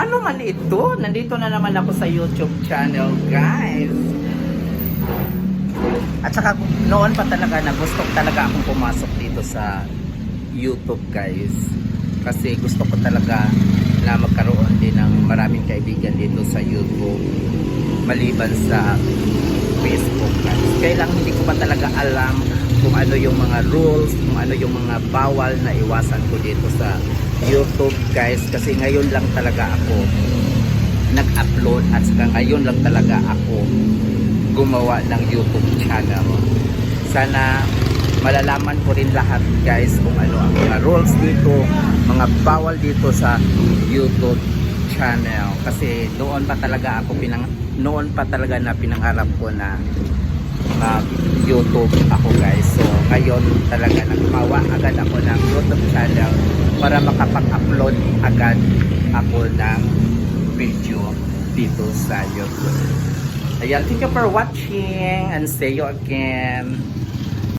Ano man ito? Nandito na naman ako sa YouTube channel, guys. At saka noon pa talaga na gusto talaga akong pumasok dito sa YouTube, guys. Kasi gusto ko talaga na magkaroon din ng maraming kaibigan dito sa YouTube maliban sa Facebook, guys. Kaya lang hindi ko pa talaga alam kung ano yung mga rules, kung ano yung mga bawal na iwasan ko dito sa YouTube, guys. Kasi ngayon lang talaga ako nag-upload at saka ngayon lang talaga ako gumawa ng YouTube channel. Sana malalaman ko rin lahat, guys, kung ano ang mga rules dito, mga bawal dito sa YouTube channel. Kasi noon pa talaga na pinangarap ko na YouTube ako, guys. So ngayon talaga nagmawa agad ako ng YouTube channel para makapag-upload agad ako ng video dito sa YouTube. Ayan, thank you for watching and see you again.